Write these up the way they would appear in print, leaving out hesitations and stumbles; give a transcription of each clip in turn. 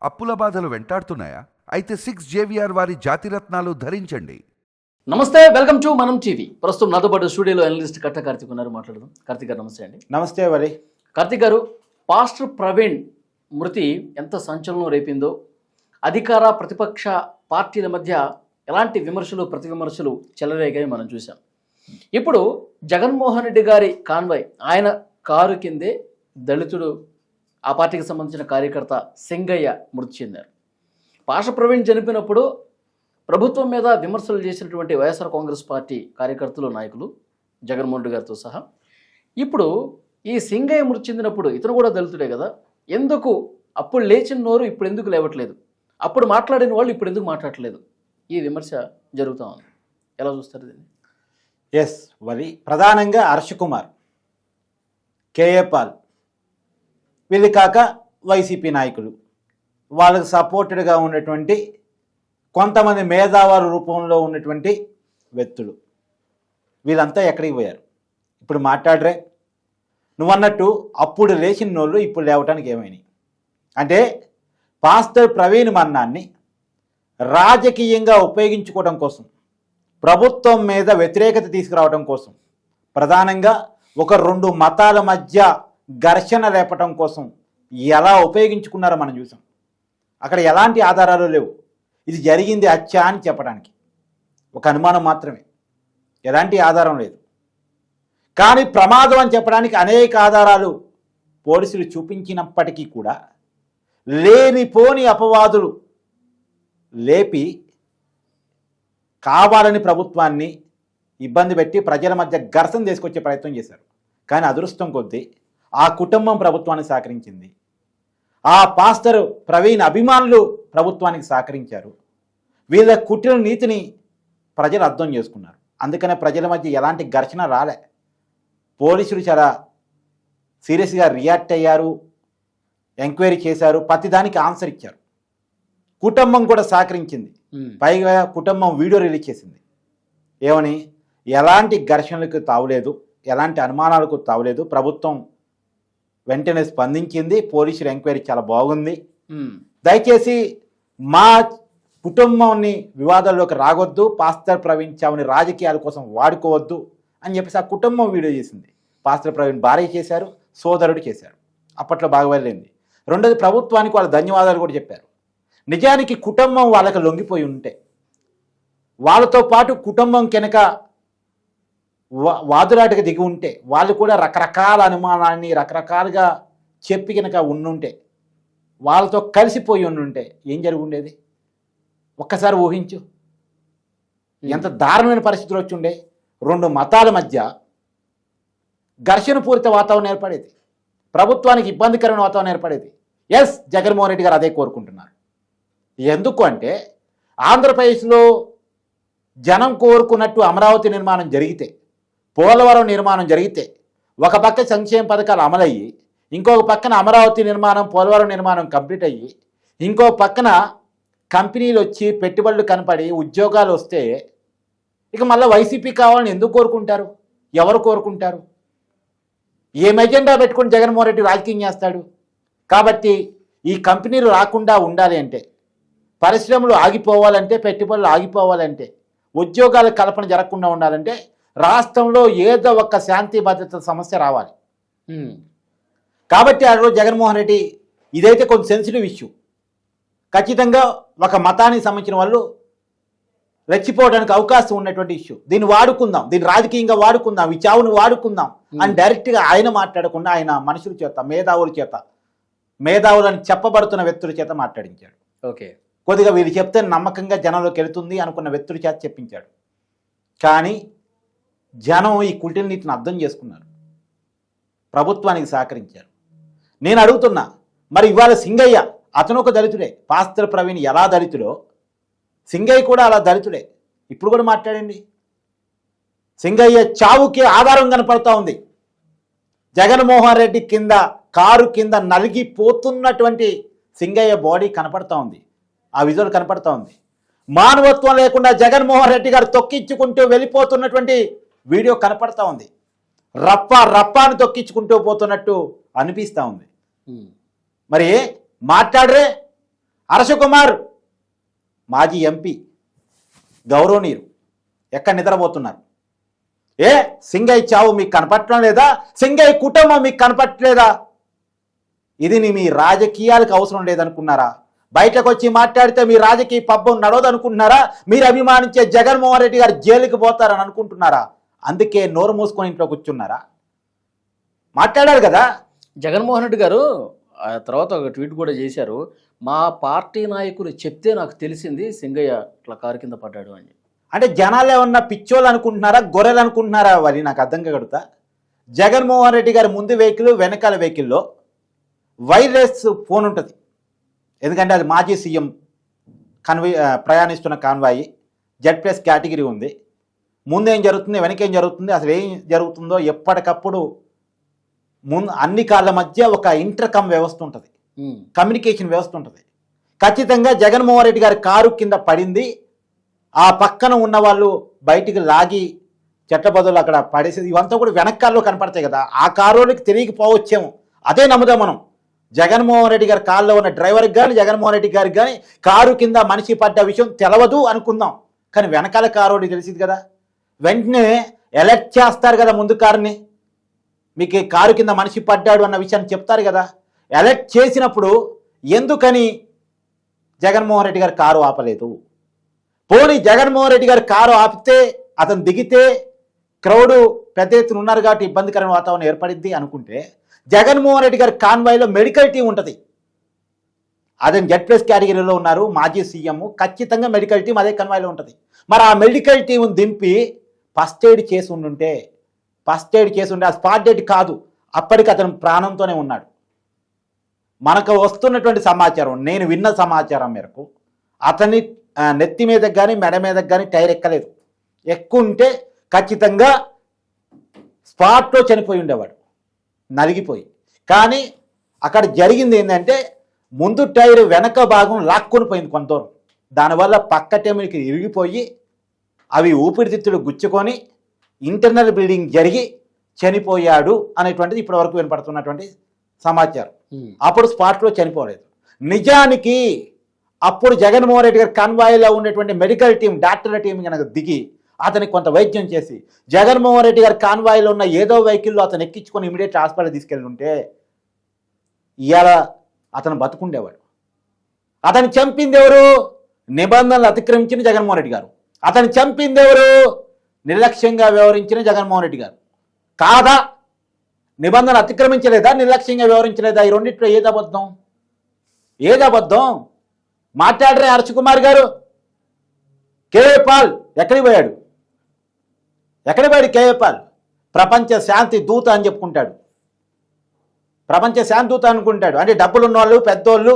అప్పుల బాధలు వెంటాడుతున్నాయా? అయితే 6 JVR వారి జాతిరత్నాలు ధరించండి. నమస్తే, వెల్కమ్ టు మనం టీవీ. ప్రస్తుతం నాతో పాటు స్టూడియోలో అనలిస్ట్ కట్ట కార్తిక్ ఉన్నారు. మాట్లాడదాం. కార్తిక్ గారు నమస్తే అండి. నమస్తే వరి. కార్తిక్ గారు, పాస్టర్ ప్రవీణ్ మృతి ఎంత సంచలనం రేపిందో, అధికార ప్రతిపక్ష పార్టీల మధ్య ఎలాంటి విమర్శలు ప్రతి విమర్శలు చెలరేగాయి మనం చూసాం. ఇప్పుడు జగన్మోహన్ రెడ్డి గారి కాన్వాయ్, ఆయన కారు కిందే దళితుడు, ఆ పార్టీకి సంబంధించిన కార్యకర్త సింగయ్య మృతి చెందారు. పాస్టర్ ప్రవీణ్ చనిపోయినప్పుడు ప్రభుత్వం మీద విమర్శలు చేసినటువంటి వైఎస్ఆర్ కాంగ్రెస్ పార్టీ కార్యకర్తలు, నాయకులు, జగన్మోహన్ రెడ్డి గారితో సహా. ఇప్పుడు ఈ సింగయ్య మృతి చెందినప్పుడు ఇతను కూడా దళితుడే కదా, ఎందుకు అప్పుడు లేచిన నోరు ఇప్పుడు ఎందుకు లేవట్లేదు? అప్పుడు మాట్లాడిన వాళ్ళు ఇప్పుడు ఎందుకు మాట్లాడట్లేదు? ఈ విమర్శ జరుగుతూ ఉంది. ఎలా చూస్తారు దీన్ని? ఎస్ వరి. ప్రధానంగా హర్ష్ కుమార్, కేఏ పాల్, వీళ్ళు కాక వైసీపీ నాయకులు, వాళ్ళకి సపోర్టెడ్గా ఉన్నటువంటి కొంతమంది మేధావారు రూపంలో ఉన్నటువంటి వ్యక్తులు, వీళ్ళంతా ఎక్కడికి పోయారు? ఇప్పుడు మాట్లాడరే. నువ్వన్నట్టు అప్పుడు లేచిన వాళ్ళు ఇప్పుడు లేవటానికి ఏమైనాయి అంటే, పాస్టర్ ప్రవీణ్ మరణాన్ని రాజకీయంగా ఉపయోగించుకోవడం కోసం, ప్రభుత్వం మీద వ్యతిరేకత తీసుకురావడం కోసం, ప్రధానంగా ఒక రెండు మతాల మధ్య ఘర్షణ లేపటం కోసం ఎలా ఉపయోగించుకున్నారో మనం చూసాం. అక్కడ ఎలాంటి ఆధారాలు లేవు. ఇది జరిగింది హత్య అని చెప్పడానికి ఒక అనుమానం మాత్రమే, ఎలాంటి ఆధారం లేదు. కానీ ప్రమాదం అని చెప్పడానికి అనేక ఆధారాలు పోలీసులు చూపించినప్పటికీ కూడా లేనిపోని అపవాదులు లేపి కావాలని ప్రభుత్వాన్ని ఇబ్బంది పెట్టి ప్రజల మధ్య ఘర్షణ తీసుకొచ్చే ప్రయత్నం చేశారు. కానీ అదృష్టం కొద్దీ ఆ కుటుంబం ప్రభుత్వానికి సహకరించింది. ఆ పాస్టర్ ప్రవీణ్ అభిమానులు ప్రభుత్వానికి సహకరించారు. వీళ్ళ కుట్ర నీతిని ప్రజలు అర్థం చేసుకున్నారు. అందుకనే ప్రజల మధ్య ఎలాంటి ఘర్షణ రాలే. పోలీసులు చాలా సీరియస్గా రియాక్ట్ అయ్యారు, ఎంక్వైరీ చేశారు, ప్రతిదానికి ఆన్సర్ ఇచ్చారు. కుటుంబం కూడా సహకరించింది. పైగా కుటుంబం వీడియో రిలీజ్ చేసింది. ఏమని? ఎలాంటి ఘర్షణలకు తావులేదు, ఎలాంటి అనుమానాలకు తావులేదు, ప్రభుత్వం వెంటనే స్పందించింది, పోలీసుల ఎంక్వైరీ చాలా బాగుంది, దయచేసి మా కుటుంబాన్ని వివాదాల్లోకి రాగొద్దు, పాస్టర్ ప్రవీణ్ చావుని రాజకీయాల కోసం వాడుకోవద్దు అని చెప్పేసి ఆ కుటుంబం వీడియో చేసింది. పాస్టర్ ప్రవీణ్ భార్య చేశారు, సోదరుడు చేశారు. అప్పట్లో బాగా వెళ్ళింది. రెండోది, ప్రభుత్వానికి వాళ్ళ ధన్యవాదాలు కూడా చెప్పారు. నిజానికి కుటుంబం వాళ్ళకి లొంగిపోయి ఉంటే, వాళ్ళతో పాటు కుటుంబం కనుక వాదులాటకు దిగి ఉంటే, వాళ్ళు కూడా రకరకాల అనుమానాన్ని రకరకాలుగా చెప్పి కనుక ఉండుంటే, వాళ్ళతో కలిసిపోయి ఉండుంటే ఏం జరిగి ఉండేది? ఒక్కసారి ఊహించు, ఎంత దారుణమైన పరిస్థితులు వచ్చి ఉండే. రెండు మతాల మధ్య ఘర్షణ పూరిత వాతావరణం ఏర్పడేది, ప్రభుత్వానికి ఇబ్బందికరమైన వాతావరణం ఏర్పడేది. ఎస్, జగన్మోహన్ రెడ్డి గారు అదే కోరుకుంటున్నారు. ఎందుకు అంటే, ఆంధ్రప్రదేశ్లో జనం కోరుకున్నట్టు అమరావతి నిర్మాణం జరిగితే, పోలవరం నిర్మాణం జరిగితే, ఒక పక్క సంక్షేమ పథకాలు అమలయ్యి, ఇంకొక పక్కన అమరావతి నిర్మాణం, పోలవరం నిర్మాణం కంప్లీట్ అయ్యి, ఇంకో పక్కన కంపెనీలు వచ్చి పెట్టుబడులు కనపడి ఉద్యోగాలు వస్తే, ఇక మళ్ళీ వైసీపీ కావాలని ఎందుకు కోరుకుంటారు? ఎవరు కోరుకుంటారు? ఏం ఎజెండా పెట్టుకుని జగన్మోహన్ రెడ్డి రాజకీయం చేస్తాడు? కాబట్టి ఈ కంపెనీలు రాకుండా ఉండాలి అంటే, పరిశ్రమలు ఆగిపోవాలంటే, పెట్టుబడులు ఆగిపోవాలంటే, ఉద్యోగాల కల్పన జరగకుండా ఉండాలంటే రాష్ట్రంలో ఏదో ఒక శాంతి భద్రత సమస్య రావాలి. కాబట్టి ఆ రోజు జగన్మోహన్ రెడ్డి, ఇదైతే కొంచెం సెన్సిటివ్ ఇష్యూ, ఖచ్చితంగా ఒక మతానికి సంబంధించిన వాళ్ళు రెచ్చిపోవడానికి అవకాశం ఉన్నటువంటి ఇష్యూ, దీన్ని వాడుకుందాం, దీన్ని రాజకీయంగా వాడుకుందాం, ఈ చావును వాడుకుందాం అని డైరెక్ట్గా ఆయన మాట్లాడకుండా ఆయన మనుషుల చేత, మేధావులని చెప్పబడుతున్న వ్యక్తుల చేత మాట్లాడించాడు. ఓకే, కొద్దిగా వీళ్ళు చెప్తే నమ్మకంగా జనంలోకి వెళుతుంది అనుకున్న వ్యక్తుల చేత చెప్పించాడు. కానీ జనం ఈ కుటిల నీతిని అర్థం చేసుకున్నారు, ప్రభుత్వానికి సహకరించారు. నేను అడుగుతున్నా, మరి ఇవాళ సింగయ్య, అతను ఒక దళితుడే, పాస్టర్ ప్రవీణ్ ఎలా దళితుడో సింగయ్య కూడా అలా దళితుడే. ఇప్పుడు కూడా మాట్లాడండి. సింగయ్య చావుకి ఆధారం కనపడతా ఉంది. జగన్మోహన్ రెడ్డి కింద, కారు కింద నలిగిపోతున్నటువంటి సింగయ్య బాడీ కనపడతా ఉంది, ఆ విజువల్ కనపడతా ఉంది. మానవత్వం లేకుండా జగన్మోహన్ రెడ్డి గారు తొక్కించుకుంటూ వెళ్ళిపోతున్నటువంటి వీడియో కనపడతా ఉంది. రప్పాని తొక్కించుకుంటూ పోతున్నట్టు అనిపిస్తూ ఉంది. మరి మాట్లాడరే. హర్ష కుమార్ మాజీ ఎంపీ గౌరవనీయులు ఎక్కడ నిద్రపోతున్నారు? సింగయ్య చావు మీకు కనపట్టడం లేదా? సింగయ్య కుటుంబం మీకు కనపట్టలేదా? ఇది మీ రాజకీయాలకు అవసరం లేదనుకున్నారా? బయటకు వచ్చి మాట్లాడితే మీ రాజకీయ పబ్బం నడవదనుకుంటున్నారా? మీరు అభిమానించే జగన్మోహన్ రెడ్డి గారు జైలుకి పోతారని అనుకుంటున్నారా? అందుకే నోరు మూసుకొని ఇంట్లో కూర్చున్నారా? మాట్లాడారు కదా జగన్మోహన్ రెడ్డి గారు. ఆ తర్వాత ఒక ట్వీట్ కూడా చేశారు, మా పార్టీ నాయకులు చెప్తే నాకు తెలిసింది సింగయ్య ఇట్లా కారు కింద పడ్డాడు అని. అంటే జనాలు ఏమన్నా పిచ్చోళ్ళు అనుకుంటున్నారా, గొర్రెలు అనుకుంటున్నారా? వాళ్ళు నాకు అర్థం కాగడుతా. జగన్మోహన్ రెడ్డి గారి ముందు వెహికల్ వెనకాల వెహికల్లో వైర్లెస్ ఫోన్ ఉంటుంది. ఎందుకంటే అది మాజీ సీఎం ప్రయాణిస్తున్న కాన్వాయి, Z+ కేటగిరీ ఉంది. ముందేం జరుగుతుంది, వెనకేం జరుగుతుంది, అసలు ఏం జరుగుతుందో ఎప్పటికప్పుడు అన్ని కార్ల మధ్య ఒక ఇంటర్కమ్ వ్యవస్థ ఉంటుంది, కమ్యూనికేషన్ వ్యవస్థ ఉంటుంది. ఖచ్చితంగా జగన్మోహన్ రెడ్డి గారి కారు కింద పడింది, ఆ పక్కన ఉన్న వాళ్ళు బయటికి లాగి చెట్టబదులు అక్కడ పడేసేది, ఇవంతా కూడా వెనకాల్లో కనపడతాయి కదా. ఆ కారులోకి తిరిగిపోవచ్చేమో, అదే నమ్ముదాం మనం. జగన్మోహన్ రెడ్డి గారి కారులో ఉన్న డ్రైవర్కి కానీ జగన్మోహన్ రెడ్డి గారికి కానీ కారు కింద మనిషి పడ్డ విషయం తెలవదు అనుకుందాం. కానీ వెనకాల కారు తెలిసింది కదా, వెంటనే ఎలర్ట్ చేస్తారు కదా ముందు కారుని. మీకు కారు కింద మనిషి పడ్డాడు అన్న విషయాన్ని చెప్తారు కదా. అలర్ట్ చేసినప్పుడు ఎందుకని జగన్మోహన్ రెడ్డి గారు కారు ఆపలేదు? పోనీ జగన్మోహన్ రెడ్డి గారు కారు ఆపితే, అతను దిగితే క్రౌడు పెద్ద ఎత్తున ఉన్నారు కాబట్టి ఇబ్బందికరమైన వాతావరణం ఏర్పడింది అనుకుంటే, జగన్మోహన్ రెడ్డి గారి కాన్వాయ్లో మెడికల్ టీం ఉంటుంది. అదే Z+ కేటగిరీలో ఉన్నారు మాజీ సీఎం, ఖచ్చితంగా మెడికల్ టీం అదే కాన్వాయ్లో ఉంటుంది. మరి ఆ మెడికల్ టీం దింపి ఫస్ట్ ఎయిడ్ చేసి ఉంటే ఆ స్పాట్ డెడ్ కాదు, అప్పటికి అతను ప్రాణంతోనే ఉన్నాడు. మనకు వస్తున్నటువంటి సమాచారం, నేను విన్న సమాచారం మేరకు అతని నెత్తి మీదకి కానీ మెడ మీదకి కానీ టైర్ ఎక్కలేదు. ఎక్కుంటే ఖచ్చితంగా స్పాట్లో చనిపోయి ఉండేవాడు, నలిగిపోయి. కానీ అక్కడ జరిగింది ఏంటంటే, ముందు టైర్ వెనక భాగం లాక్కొని పోయింది కొంత దూరం. దానివల్ల పక్క టెమికి ఇరిగిపోయి అవి ఊపిరితిత్తులు గుచ్చుకొని ఇంటర్నల్ బ్లీడింగ్ జరిగి చనిపోయాడు అనేటువంటిది ఇప్పటి వరకు వినపడుతున్నటువంటి సమాచారం. అప్పుడు స్పాట్లో చనిపోలేదు. నిజానికి అప్పుడు జగన్మోహన్ రెడ్డి గారి కాన్వాయ్లో ఉన్నటువంటి మెడికల్ టీం, డాక్టర్ల టీం కనుక దిగి అతనికి కొంత వైద్యం చేసి జగన్మోహన్ రెడ్డి గారి కాన్వాయ్లో ఉన్న ఏదో వెహికల్లో అతను ఎక్కించుకొని ఇమీడియట్ హాస్పిటల్ తీసుకెళ్ళి ఉంటే ఇవాళ అతను బతుకుండేవాడు. అతను చంపింది ఎవరు? నిబంధనలు అతిక్రమించిన జగన్మోహన్ రెడ్డి గారు. అతను చంపింది ఎవరు? నిర్లక్ష్యంగా వ్యవహరించిన జగన్మోహన్ రెడ్డి గారు. కాదా? నిబంధనలు అతిక్రమించలేదా, నిర్లక్ష్యంగా వ్యవహరించలేదా? ఈ రెండిట్లో ఏదబద్ధం? మాట్లాడరే హర్ష కుమార్ గారు. కేఏ పాల్ ఎక్కడికి పోయాడు? కేఏ పాల్ ప్రపంచ శాంతి దూత అని చెప్పుకుంటాడు, ప్రపంచ శాంతి దూత అనుకుంటాడు. అంటే డబ్బులు ఉన్నవాళ్ళు, పెద్దోళ్ళు,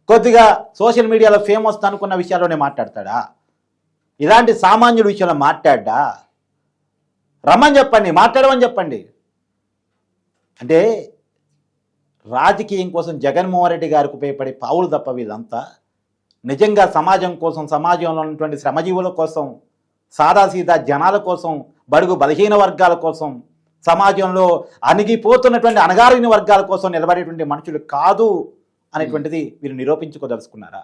కొద్దిగా సోషల్ మీడియాలో ఫేమస్ అనుకున్న విషయాల్లోనే మాట్లాడతాడా? ఇలాంటి సామాన్యుల విషయంలో మాట్లాడ్డా? రమ్మని చెప్పండి, మాట్లాడమని చెప్పండి. అంటే రాజకీయం కోసం జగన్మోహన్ రెడ్డి గారికి ఉపయోగపడే పావులు తప్ప వీళ్ళంతా నిజంగా సమాజం కోసం, సమాజంలో ఉన్నటువంటి శ్రమజీవుల కోసం, సాదాసీదా జనాల కోసం, బడుగు బలహీన వర్గాల కోసం, సమాజంలో అణిగిపోతున్నటువంటి అణగారిన వర్గాల కోసం నిలబడేటువంటి మనుషులు కాదు అనేటువంటిది వీళ్ళు నిరూపించుకోదలుచుకున్నారా?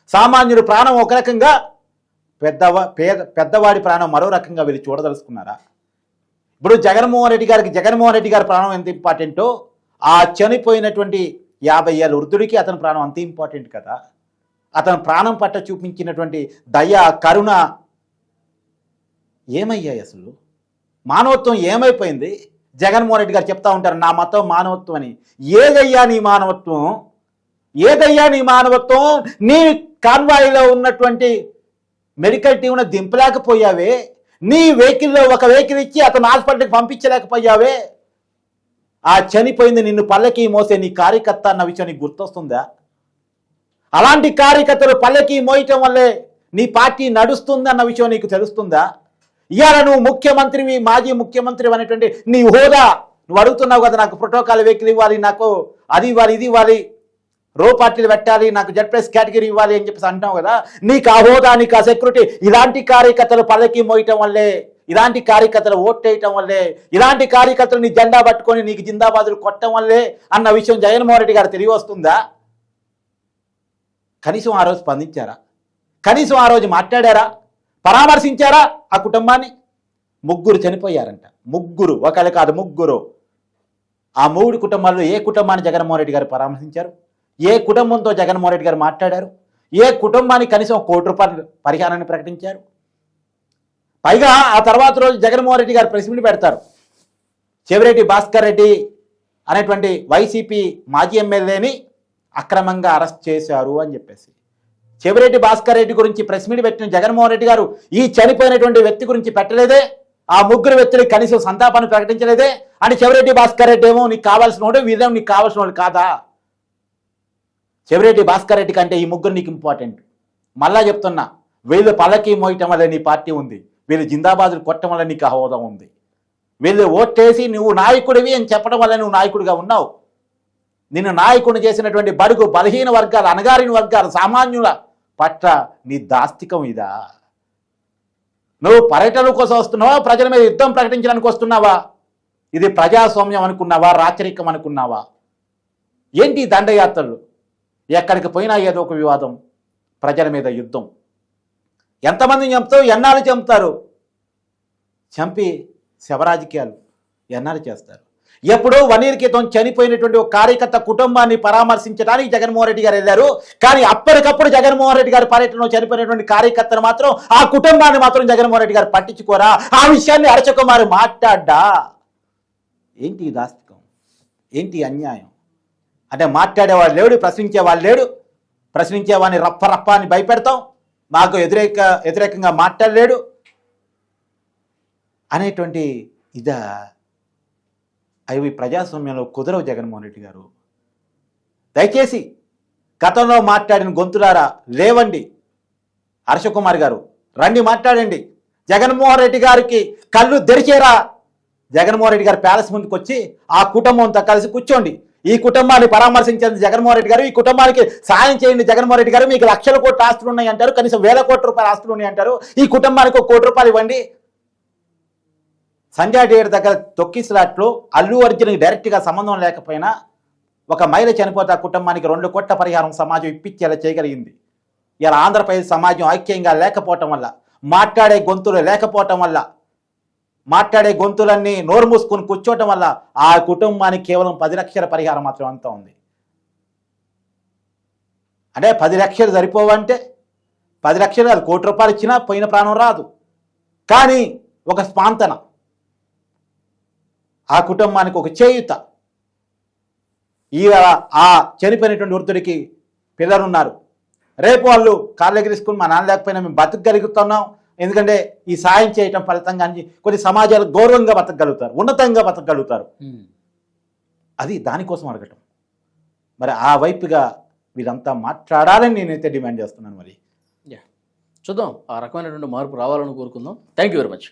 సామాన్యుడు ప్రాణం ఒక రకంగా, పెద్దవాడి ప్రాణం మరో రకంగా వీళ్ళు చూడదలుచుకున్నారా? ఇప్పుడు జగన్మోహన్ రెడ్డి గారి ప్రాణం ఎంత ఇంపార్టెంటో, ఆ చనిపోయినటువంటి 50 ఏళ్ళ వృద్ధుడికి అతని ప్రాణం అంత ఇంపార్టెంట్ కదా. అతను ప్రాణం పట్ల చూపించినటువంటి దయ, కరుణ ఏమయ్యాయి? అసలు మానవత్వం ఏమైపోయింది? జగన్మోహన్ రెడ్డి గారు చెప్తా ఉంటారు, నా మతం మానవత్వం అని. ఏదయ్యా నీ మానవత్వం? నీ కాన్వాయ్లో ఉన్నటువంటి మెడికల్ టీంను దింపలేకపోయావే, నీ వెహికల్లో ఒక వెహికల్ ఇచ్చి అతను హాస్పిటల్కి పంపించలేకపోయావే. ఆ చనిపోయింది నిన్ను పల్లకి మోసే నీ కార్యకర్త అన్న విషయం నీకు గుర్తొస్తుందా? అలాంటి కార్యకర్తలు పల్లకి మోయటం వల్లే నీ పార్టీ నడుస్తుంది అన్న విషయం నీకు తెలుస్తుందా? ఇవాళ నువ్వు ముఖ్యమంత్రివి, మాజీ ముఖ్యమంత్రి అనేటువంటి నీ హోదా, నువ్వు అడుగుతున్నావు కదా, నాకు ప్రోటోకాల్ వెహికల్ ఇవ్వాలి, నాకు అది ఇవ్వాలి, ఇది ఇవ్వాలి, రో పార్టీలు పెట్టాలి, నాకు Z+ కేటగిరీ ఇవ్వాలి అని చెప్పేసి అంటున్నావు కదా. నీకు ఆ హోదా, నీకు ఆ సెక్యూరిటీ ఇలాంటి కార్యకర్తలు పల్లకి మోయటం వల్లే, ఇలాంటి కార్యకర్తలు ఓట్టేయటం వల్లే, ఇలాంటి కార్యకర్తలు నీ జెండా పట్టుకొని నీకు జిందాబాదులు కొట్టడం వల్లే అన్న విషయం జగన్మోహన్ రెడ్డి గారు తెలియ వస్తుందా? కనీసం ఆ రోజు స్పందించారా? కనీసం ఆ రోజు మాట్లాడారా? పరామర్శించారా ఆ కుటుంబాన్ని? ముగ్గురు చనిపోయారంట. ముగ్గురు, ఒకళ్ళు కాదు ముగ్గురు. ఆ 3 కుటుంబాల్లో ఏ కుటుంబాన్ని జగన్మోహన్ రెడ్డి గారు పరామర్శించారు? ఏ కుటుంబంతో జగన్మోహన్ రెడ్డి గారు మాట్లాడారు? ఏ కుటుంబానికి కనీసం ₹1 కోటి పరిహారాన్ని ప్రకటించారు? పైగా ఆ తర్వాత రోజు జగన్మోహన్ రెడ్డి గారు ప్రెస్ మీట్ పెడతారు. చెవిరెడ్డి భాస్కర్ రెడ్డి అనేటువంటి వైసీపీ మాజీ ఎమ్మెల్యేని అక్రమంగా అరెస్ట్ చేశారు అని చెప్పేసి. చెవిరెడ్డి భాస్కర్ రెడ్డి గురించి ప్రెస్ మీట్ పెట్టిన జగన్మోహన్ రెడ్డి గారు ఈ చనిపోయినటువంటి వ్యక్తి గురించి పెట్టలేదే, ఆ ముగ్గురు వ్యక్తులకి కనీసం సంతాపాన్ని ప్రకటించలేదే. అంటే చెవిరెడ్డి భాస్కర్ రెడ్డి ఏమో నీకు కావాల్సిన వాడు, వీళ్ళేమో నీకు కావాల్సిన వాళ్ళు కాదా? చెవిరెడ్డి భాస్కర్ రెడ్డి కంటే ఈ ముగ్గురు నీకు ఇంపార్టెంట్. మళ్ళా చెప్తున్నా, వీళ్ళు పల్లకి మోయటం వల్ల నీ పార్టీ ఉంది, వీళ్ళు జిందాబాదులు కొట్టడం వల్ల నీకు హోదా ఉంది, వీళ్ళు ఓట్టేసి నువ్వు నాయకుడివి అని చెప్పడం వల్ల నువ్వు నాయకుడిగా ఉన్నావు. నిన్ను నాయకుడిని చేసినటువంటి బడుగు బలహీన వర్గాలు, అణగారిన వర్గాలు, సామాన్యుల పట్ల నీ దాస్తికం ఇదా? నువ్వు పర్యటన కోసం వస్తున్నావా? ప్రజల మీద యుద్ధం ప్రకటించడానికి వస్తున్నావా? ఇది ప్రజాస్వామ్యం అనుకున్నావా? రాచరికం అనుకున్నావా? ఏంటి దండయాత్రలు? ఎక్కడికి పోయినా ఏదో ఒక వివాదం, ప్రజల మీద యుద్ధం. ఎంతమందిని చంపుతావు? ఎన్నాళ్ళు చంపుతారు? చంపి శవరాజకీయాలు ఎన్నాళ్ళు చేస్తారు? ఎప్పుడో 1 year క్రితం చనిపోయినటువంటి ఒక కార్యకర్త కుటుంబాన్ని పరామర్శించడానికి జగన్మోహన్ రెడ్డి గారు వెళ్ళారు. కానీ అప్పటికప్పుడు జగన్మోహన్ రెడ్డి గారి పర్యటనలో చనిపోయినటువంటి కార్యకర్తను మాత్రం, ఆ కుటుంబాన్ని మాత్రం జగన్మోహన్ రెడ్డి గారు పట్టించుకోరా? ఆ విషయాన్ని అరచకుమారి మాట్లాడ్డా? ఏంటి ఈ దాస్తికం? ఏంటి అన్యాయం? అంటే మాట్లాడేవాడు లేడు, ప్రశ్నించేవాడు లేడు. ప్రశ్నించేవాడిని రప్ప రప్ప అని భయపెడతాం, మాకు వ్యతిరేకంగా మాట్లాడలేడు అనేటువంటి ఇదా? అవి ప్రజాస్వామ్యంలో కుదరవు జగన్మోహన్ రెడ్డి గారు. దయచేసి గతంలో మాట్లాడిన గొంతులారా లేవండి. హర్షకుమార్ గారు రండి, మాట్లాడండి. జగన్మోహన్ రెడ్డి గారికి కళ్ళు తెరిచేరా? జగన్మోహన్ రెడ్డి గారు ప్యాలెస్ ముందుకు వచ్చి ఆ కుటుంబంతో కలిసి కూర్చోండి. ఈ కుటుంబాన్ని పరామర్శించండి జగన్మోహన్ రెడ్డి గారు, ఈ కుటుంబానికి సాయం చేయండి జగన్మోహన్ రెడ్డి గారు. మీకు లక్షల కోట్ల ఆస్తులు ఉన్నాయి అంటారు, కనీసం ₹1,000 కోట్ల ఆస్తులు ఉన్నాయి అంటారు. ఈ కుటుంబానికి ₹1 కోటి ఇవ్వండి. సంజయ్ థియేటర్ దగ్గర తొక్కిసలాట్లో అల్లు అర్జున్కి డైరెక్ట్గా సంబంధం లేకపోయినా ఒక మహిళ చనిపోతే ఆ కుటుంబానికి ₹2 కోట్ల పరిహారం సమాజం ఇప్పించేలా చేయగలిగింది. ఇలా ఆంధ్రప్రదేశ్ సమాజం ఐక్యంగా లేకపోవటం వల్ల, మాట్లాడే గొంతులు లేకపోవటం వల్ల, మాట్లాడే గొంతులన్నీ నోరు మూసుకొని కూర్చోవటం వల్ల ఆ కుటుంబానికి కేవలం 10 లక్షల పరిహారం మాత్రం అంతా ఉంది. అంటే 10 లక్షలు సరిపోవంటే 10 లక్షలు అది ₹1 కోటి ఇచ్చినా పోయిన ప్రాణం రాదు. కానీ ఒక స్పాంతన, ఆ కుటుంబానికి ఒక చేయుత. ఇవాళ ఆ చనిపోయినటువంటి వృద్ధుడికి పిల్లలున్నారు. రేపు వాళ్ళు కాళ్ళు ఎగిరేసుకుని మా నాన్న లేకపోయినా మేము బతకగలుగుతున్నాం, ఎందుకంటే ఈ సాయం చేయటం ఫలితంగా కొన్ని సమాజాలు గౌరవంగా బతకగలుగుతారు, ఉన్నతంగా బతకగలుగుతారు. అది దానికోసం అడగటం. మరి ఆ వైపుగా వీరంతా మాట్లాడాలని నేనైతే డిమాండ్ చేస్తున్నాను. మరి చూద్దాం, ఆ రకమైనటువంటి మార్పు రావాలని కోరుకుందాం. Thank you very much.